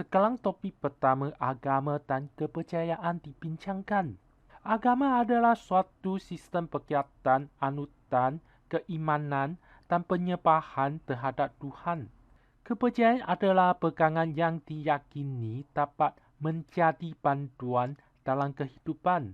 Sekarang topik pertama, agama dan kepercayaan dibincangkan. Agama adalah suatu sistem perkhidmatan, anutan, keimanan dan penyembahan terhadap Tuhan. Kepercayaan adalah pegangan yang diyakini dapat menjadi panduan dalam kehidupan.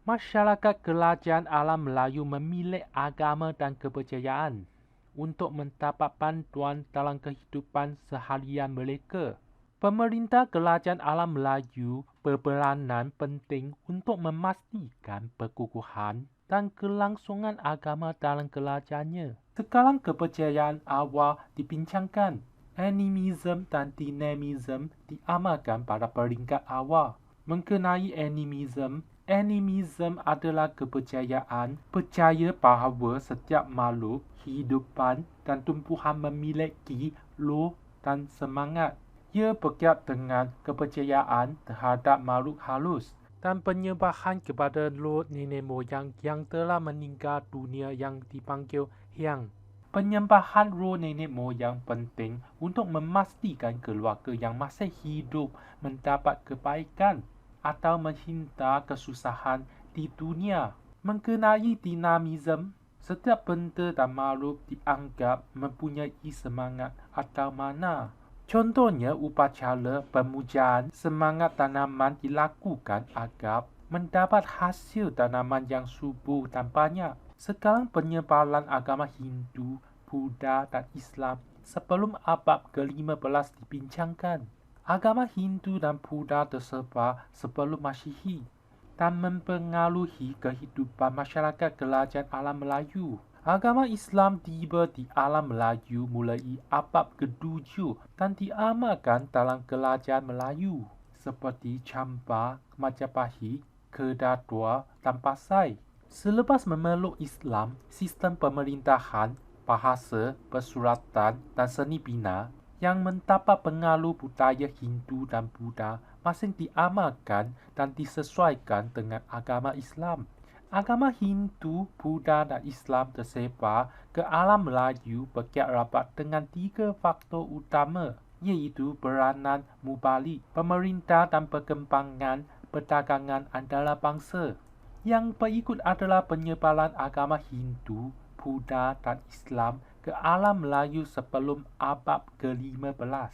Masyarakat kerajaan alam Melayu memilih agama dan kepercayaan untuk mendapat panduan dalam kehidupan seharian mereka. Pemerintah kerajaan alam Melayu berperanan penting untuk memastikan perkukuhan dan kelangsungan agama dalam kerajaannya. Sekarang kepercayaan awal dibincangkan. Animism dan dynamism diamalkan pada peringkat awal. Mengenai animism adalah kepercayaan percaya bahawa setiap makhluk, hidupan dan tumbuhan memiliki roh dan semangat. Ia berkait dengan kepercayaan terhadap makhluk halus dan penyembahan kepada roh nenek moyang yang telah meninggal dunia yang dipanggil hyang. Penyembahan roh nenek moyang penting untuk memastikan keluarga yang masih hidup mendapat kebaikan atau menghindar kesusahan di dunia. Mengenai dinamisme, setiap benda dan makhluk dianggap mempunyai semangat atau makna. Contohnya, upacara pemujaan semangat tanaman dilakukan agar mendapat hasil tanaman yang subur dan banyak. Sekarang penyebaran agama Hindu, Buddha dan Islam sebelum abad ke-15 dibincangkan. Agama Hindu dan Buddha tersebar sebelum Masihi dan mempengaruhi kehidupan masyarakat kerajaan alam Melayu. Agama Islam tiba di alam Melayu mulai abad ke-7 dan diamalkan dalam kerajaan Melayu seperti Champa, Majapahit, Kedah Tua dan Pasai. Selepas memeluk Islam, sistem pemerintahan, bahasa, persuratan dan seni bina yang mendapat pengaruh budaya Hindu dan Buddha masing diamalkan dan disesuaikan dengan agama Islam. Agama Hindu, Buddha dan Islam tersebar ke alam Melayu berkait rapat dengan 3 faktor utama, iaitu peranan mubalik, pemerintah dan perkembangan perdagangan antara bangsa. Yang berikut adalah penyebaran agama Hindu, Buddha dan Islam ke alam Melayu sebelum abad ke-15.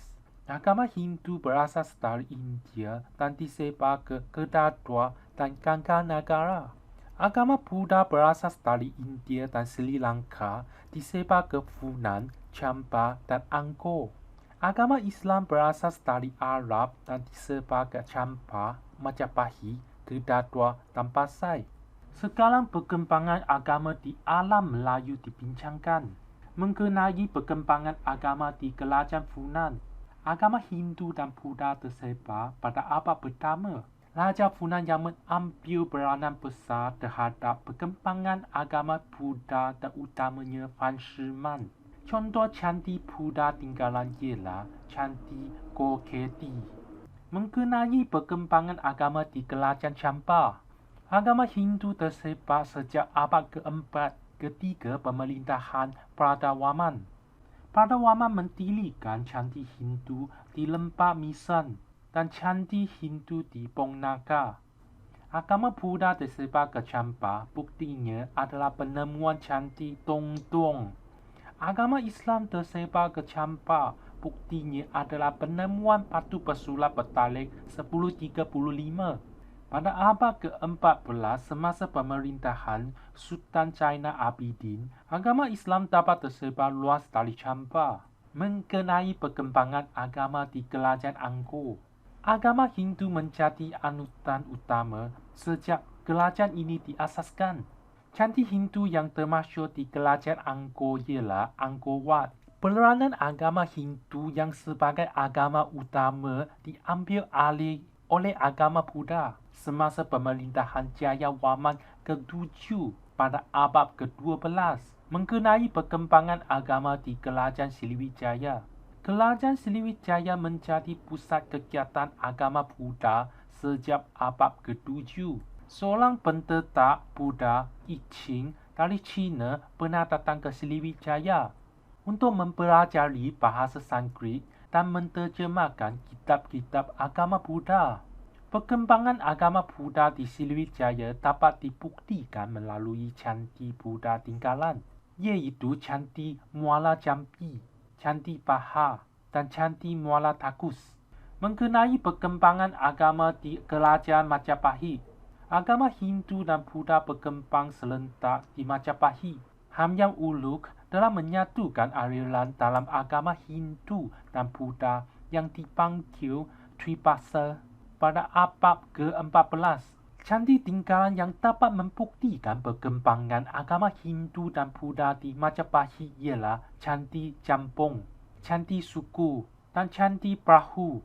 Agama Hindu berasas dari India dan disebar ke Kedah Tua dan Karnataka. Agama Buddha berasas dari India dan Sri Lanka, disebar ke Funan, Champa dan Angkor. Agama Islam berasas dari Arab dan disebar ke Champa, Majapahit, Kedah Tua dan Pasai. Sekarang perkembangan agama di alam Melayu dibincangkan. Mengenai perkembangan agama di kerajaan Funan, agama Hindu dan Buddha tersebar pada abad pertama. Raja Funan yang mengambil peranan besar terhadap perkembangan agama Buddha dan utamanya Fan Shiman. Contoh candi Buddha tinggalan ialah candi Golketi. Mengenai perkembangan agama di kerajaan Champa, agama Hindu tersebar sejak abad keempat ketika pemerintahan Pradawaman. Pradawaman mendirikan candi Hindu di Lembah Misan dan candi Hindu di Ponnaga. Agama Buddha tersebar ke Champa, buktinya adalah penemuan candi Tongdong. Agama Islam tersebar ke Champa, buktinya adalah penemuan batu pesulap bertarikh 1035. Pada abad ke-14 semasa pemerintahan Sultan Zainal Abidin, agama Islam dapat tersebar luas dari Champa. Mengenai perkembangan agama di kerajaan Angkor, agama Hindu menjadi anutan utama sejak kerajaan ini diasaskan. Candi Hindu yang termasyhur di kerajaan Angkor ialah Angkor Wat. Peranan agama Hindu yang sebagai agama utama diambil alih oleh agama Buddha semasa pemerintahan Jayawarman ke-7 pada abad ke-12. Mengenai perkembangan agama di kerajaan Sriwijaya, kerajaan Sriwijaya menjadi pusat kegiatan agama Buddha sejak abad ke-7. Seorang pendetak Buddha, I Ching, dari China pernah datang ke Sriwijaya untuk mempelajari bahasa Sanskrit dan menterjemahkan kitab-kitab agama Buddha. Perkembangan agama Buddha di Sriwijaya dapat dibuktikan melalui candi Buddha tinggalan, iaitu Candi Muara Jambi, Candi Paha, dan Candi Muara Takus. Mengenai perkembangan agama di Kerajaan Majapahit, agama Hindu dan Buddha berkembang serentak di Majapahit. Hamyang Uluk telah menyatukan aliran dalam agama Hindu dan Buddha yang dipanggil Tripasa pada abad ke-14. Candi tinggalan yang dapat membuktikan perkembangan agama Hindu dan Buddha di Majapahit ialah Candi Jambung, Candi Suku, dan Candi Perahu.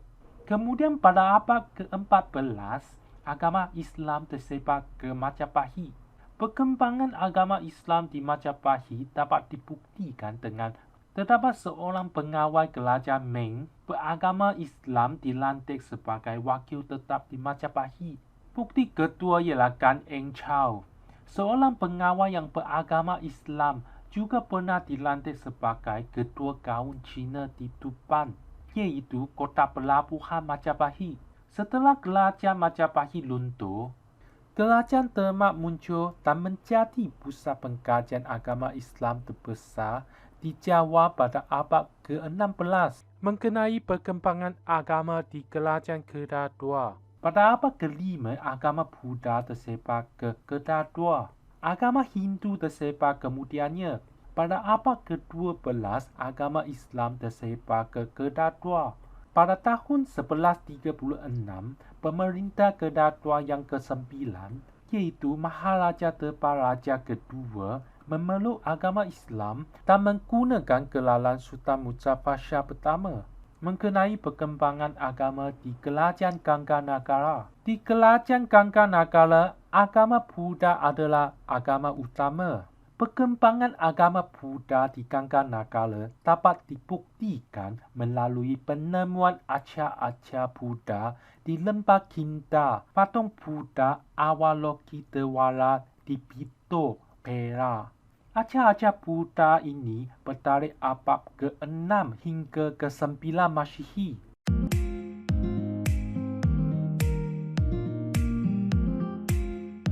Kemudian pada abad ke-14, agama Islam tersebar ke Majapahit. Perkembangan agama Islam di Majapahit dapat dibuktikan dengan terdapat seorang pengawal kerajaan Ming beragama Islam dilantik sebagai wakil tetap di Majapahit. Bukti kedua ialah Gan Eng Chow, seorang pengawal yang beragama Islam juga pernah dilantik sebagai ketua gaun Cina di Tuban, iaitu kota pelabuhan Majapahit. Setelah kerajaan Majapahit luntur, kerajaan Demak muncul dan menjadi pusat pengkajian agama Islam terbesar di Jawa pada abad ke-16. Mengenai perkembangan agama di Kerajaan Kedah II, pada abad ke-5 agama Buddha tersebar ke Kedah II. Agama Hindu tersebar kemudiannya. Pada abad ke-12 agama Islam tersebar ke Kedah II. Pada tahun 1136, pemerintah Kedah II yang ke-9, iaitu Maharaja Deparaja kedua, memeluk agama Islam dan menggunakan gelaran Sultan Muzaffar Shah pertama. Mengenai perkembangan agama di Kerajaan Gangganagara. Di Kerajaan Gangganagara, agama Buddha adalah agama utama. Perkembangan agama Buddha di Gangganagara dapat dibuktikan melalui penemuan arca-arca Buddha di Lembah Kinta, patung Buddha Avalokitewara di Bito, Perak. Arca-arca Buddha ini bertarikh abad ke-6 hingga ke-9 Masyihi.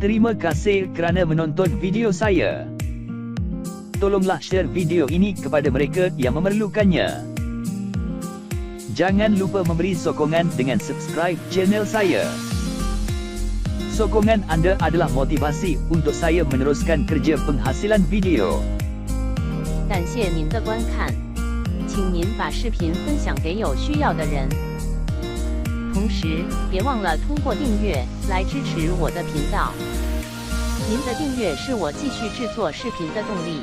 Terima kasih kerana menonton video saya. Tolonglah share video ini kepada mereka yang memerlukannya. Jangan lupa memberi sokongan dengan subscribe channel saya. Sokongan anda adalah motivasi untuk saya meneruskan kerja penghasilan video. 感谢您的观看，请您把视频分享给有需要的人。同时，别忘了通过订阅来支持我的频道。您的订阅是我继续制作视频的动力。